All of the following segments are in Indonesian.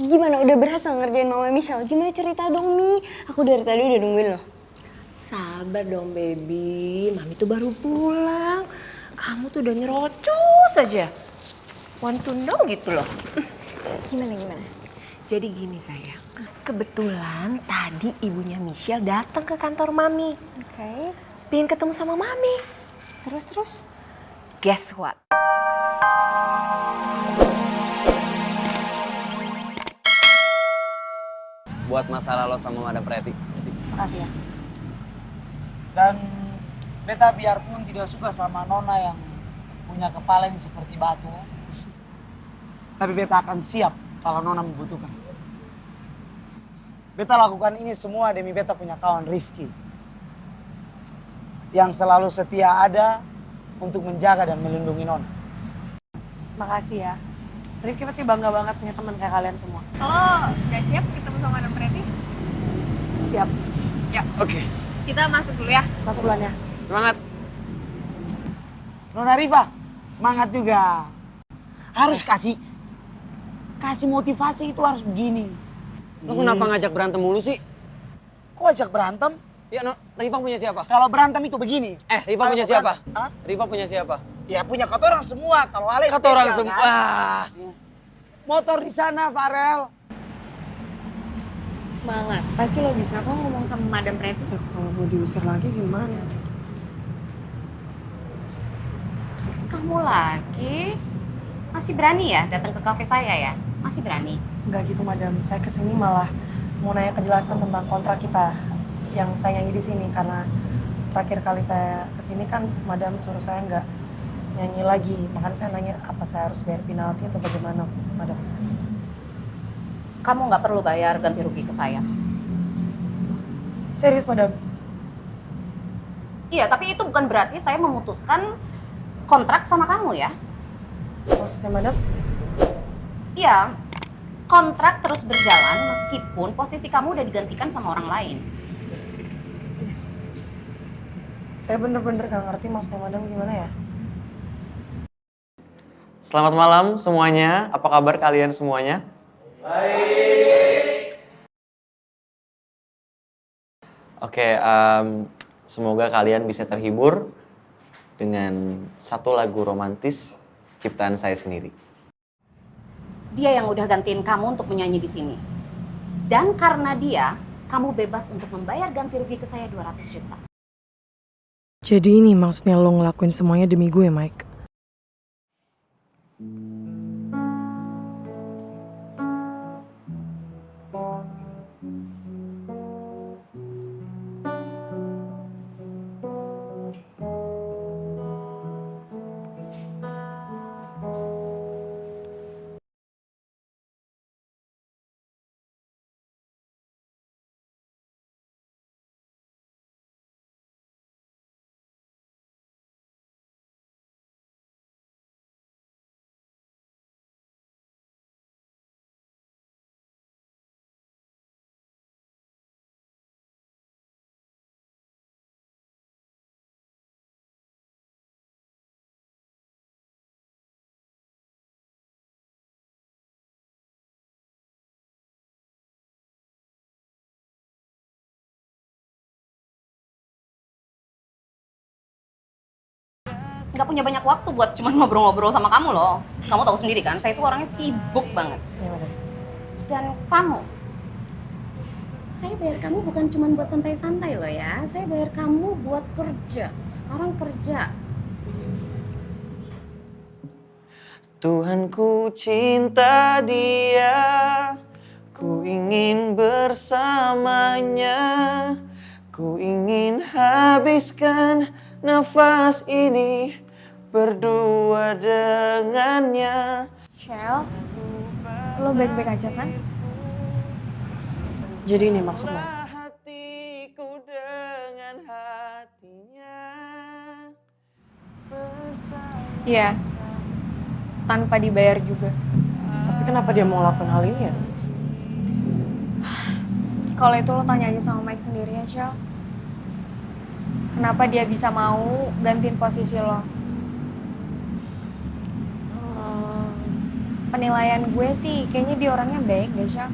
Gimana, udah berhasil ngerjain Mama Michelle? Gimana cerita dong, Mi? Aku dari tadi udah nungguin loh. Sabar dong, baby. Mami tuh baru pulang. Kamu tuh udah nyerocos aja. Want to know gitu loh. Gimana? Jadi gini sayang, kebetulan tadi ibunya Michelle datang ke kantor Mami. Oke. Pengen ketemu sama Mami. Terus? Guess what? Buat masalah lo sama Madam Preti. Makasih ya. Dan beta biarpun tidak suka sama Nona yang punya kepala ini seperti batu, tapi beta akan siap kalau Nona membutuhkan. Beta lakukan ini semua demi beta punya kawan Rifki, yang selalu setia ada untuk menjaga dan melindungi Nona. Makasih ya. Rifki pasti bangga banget punya teman kayak kalian semua. Lo udah siap ketemu sama Madam Preti? Siap. Ya, Oke. kita masuk dulu ya. Masuk bulannya. Semangat. Nona Rifa, semangat juga. Harus kasih motivasi, itu harus begini. Lo kenapa ngajak berantem mulu sih? Kok ajak berantem? Ya, no, Rifa punya siapa? Kalau berantem itu begini. Rifa punya siapa? Hah? Rifa punya siapa? Ya punya katorang semua. Kalau Ale Katorang spesial, semua. kan? Motor di sana, Farel. Semangat. Pasti lo bisa kok ngomong sama Madam Preti. Ya, kalau mau diusir lagi gimana? Kamu lagi? Masih berani ya datang ke kafe saya ya? Masih berani? Enggak gitu, Madam. Saya kesini malah mau nanya kejelasan tentang kontrak kita yang saya nyanyi di sini. Karena terakhir kali saya kesini kan Madam suruh saya nggak nyanyi lagi. Makanya saya nanya apa saya harus bayar penalti atau bagaimana, Madam? Kamu nggak perlu bayar ganti rugi ke saya. Serius, Madam? Iya, tapi itu bukan berarti saya memutuskan kontrak sama kamu ya. Maksudnya, Madam? Iya, kontrak terus berjalan meskipun posisi kamu udah digantikan sama orang lain. Saya bener-bener gak ngerti maksudnya Madam gimana ya? Selamat malam semuanya, apa kabar kalian semuanya? Baik. Oke, semoga kalian bisa terhibur dengan satu lagu romantis ciptaan saya sendiri. Dia yang udah gantiin kamu untuk menyanyi di sini. Dan karena dia, kamu bebas untuk membayar ganti rugi ke saya 200 juta. Jadi ini maksudnya lo ngelakuin semuanya demi gue, Mike? Nggak punya banyak waktu buat cuma ngobrol-ngobrol sama kamu loh. Kamu tahu sendiri kan, saya itu orangnya sibuk banget. Ya, Madam. Dan kamu, saya bayar kamu bukan cuma buat santai-santai loh ya. Saya bayar kamu buat kerja. Sekarang kerja. Tuhan ku cinta dia, ku ingin bersamanya, ku ingin habiskan nafas ini berdua dengannya. Shell, lo baik-baik aja kan? Jadi ini maksudnya? Hatiku dengan hatinya bersama. Iya, tanpa dibayar juga. Tapi kenapa dia mau ngelakuin hal ini ya? Kalau itu lo tanya aja sama Mike sendiri ya, Shell. Kenapa dia bisa mau gantiin posisi lo? penilaian gue sih kayaknya dia orangnya baik deh, Syal.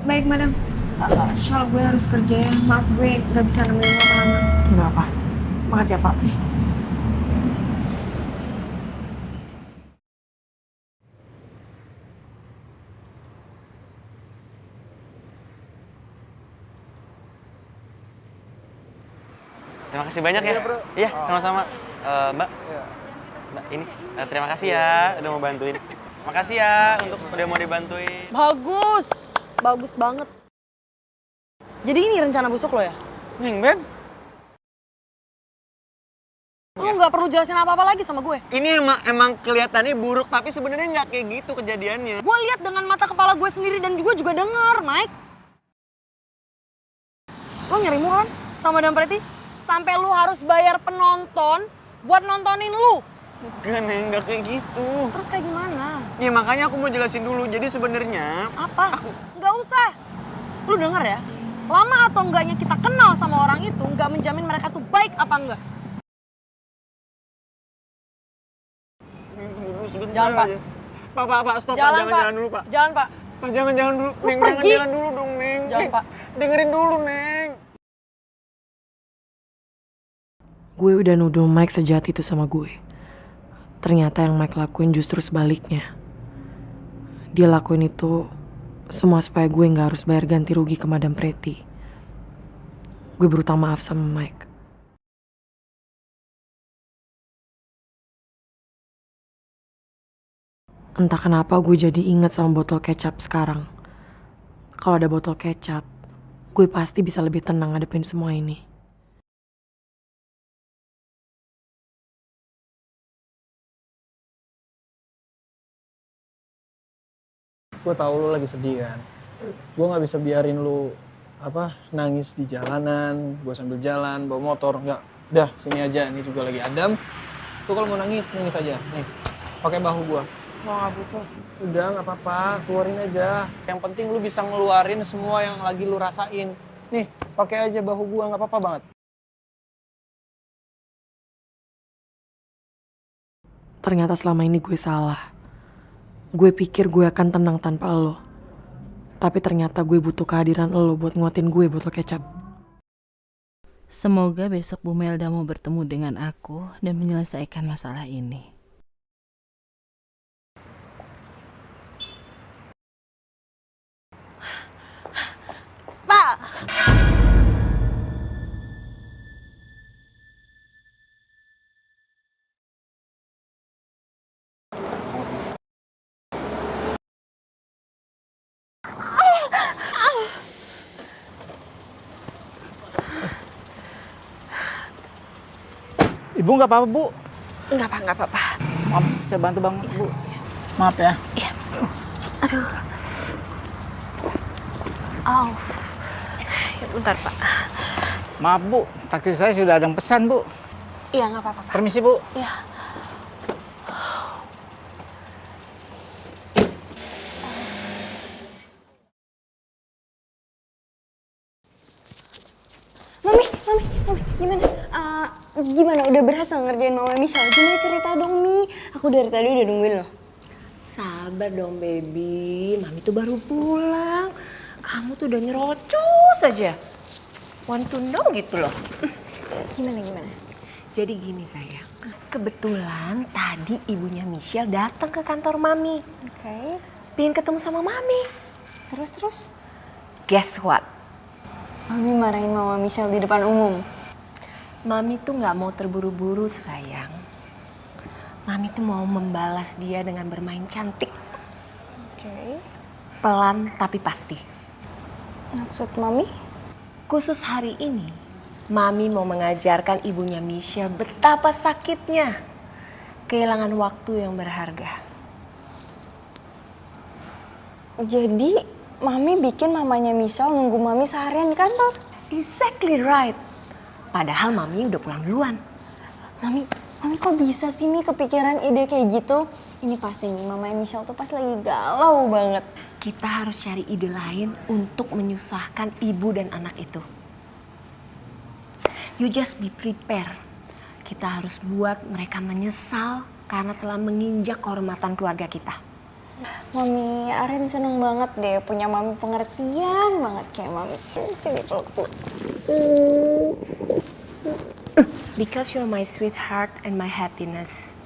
Baik, Madam. Syal, gue harus kerja ya. Maaf, gue nggak bisa nemenin lo lama. Nggak apa. Makasih ya, Pak. Terima kasih banyak ya. Iya, Bro. Iya, sama-sama. Mbak, Mbak ini terima kasih ya udah mau bantuin. Makasih ya untuk udah mau dibantuin. Bagus. Bagus banget. Jadi ini rencana busuk lo ya? Neng, Beb. Lo nggak perlu jelasin apa-apa lagi sama gue. Ini emang kelihatannya buruk, tapi sebenarnya nggak kayak gitu kejadiannya. Gue lihat dengan mata kepala gue sendiri dan juga dengar, Mike. Lo nyarimu kan sama Madam Pretty? Sampai lu harus bayar penonton buat nontonin lu. Enggak, Neng, nggak kayak gitu. Terus kayak gimana? Ya makanya aku mau jelasin dulu. Jadi sebenarnya Apa? Nggak usah. Lu denger ya, lama atau enggaknya kita kenal sama orang itu nggak menjamin mereka tuh baik apa enggak. sebentar Jalan, Pak. aja. Pak, stop, Pak. Jalan, Jangan Pak. jalan dulu, Pak. Jalan, Pak. Pak, jangan jalan dulu. Neng, jangan pergi. jalan dulu dong, Neng. Jalan, Neng, Pak. dengerin dulu, Neng. Gue udah nuduh Mike sejahat itu sama gue. Ternyata yang Mike lakuin justru sebaliknya. Dia lakuin itu semua supaya gue nggak harus bayar ganti rugi ke Madam Pretty. Gue berutang maaf sama Mike. Entah kenapa gue jadi inget sama botol kecap sekarang. Kalau ada botol kecap, gue pasti bisa lebih tenang ngadepin semua ini. Gue tahu lu lagi sedih kan. Gue nggak bisa biarin lu nangis di jalanan. Gue sambil jalan bawa motor, nggak. Udah sini aja. Ini juga lagi adem. Tuh kalau mau nangis aja. Nih, pakai bahu gue. Gue nggak butuh. Udah nggak apa-apa, keluarin aja. Yang penting lu bisa ngeluarin semua yang lagi lu rasain. Nih, pakai aja bahu gue, nggak apa-apa banget. Ternyata selama ini gue salah. Gue pikir gue akan tenang tanpa lo. Tapi ternyata gue butuh kehadiran lo buat nguatin gue botol kecap. Semoga besok Bu Melda mau bertemu dengan aku dan menyelesaikan masalah ini. Ibu nggak apa-apa, Bu? Nggak apa-apa. Maaf, saya bantu banget, Bu. Maaf ya. Iya. Aduh. Oh. Ya, bentar, Pak. Maaf, Bu. Taksi saya sudah ada yang pesan, Bu. Iya, nggak apa-apa, Pak. Permisi, Bu. Iya. Mami, gimana? Gimana udah berhasil ngerjain Mama Michelle? Gimana cerita dong, Mi? Aku dari tadi udah nungguin loh. Sabar dong, baby. Mami tuh baru pulang. Kamu tuh udah nyerocos aja. Want to know gitu loh. Gimana? Jadi gini sayang, kebetulan tadi ibunya Michelle datang ke kantor Mami. Oke. Pengen ketemu sama Mami. Terus? Guess what? Mami marahin Mama Michelle di depan umum. Mami tuh nggak mau terburu-buru sayang. Mami tuh mau membalas dia dengan bermain cantik. Oke. Pelan tapi pasti. Maksud Mami? Khusus hari ini, Mami mau mengajarkan ibunya Michelle betapa sakitnya kehilangan waktu yang berharga. Jadi Mami bikin mamanya Michelle nunggu Mami seharian di kantor? Exactly right. Padahal Mami udah pulang duluan. Mami kok bisa sih Mi kepikiran ide kayak gitu? Ini pasti nih mamanya Michelle tuh pas lagi galau banget. Kita harus cari ide lain untuk menyusahkan ibu dan anak itu. You just be prepare. Kita harus buat mereka menyesal karena telah menginjak kehormatan keluarga kita. Mami, Arin seneng banget deh punya mami pengertian banget kayak mami. Sini peluk. Because you're my sweetheart and my happiness.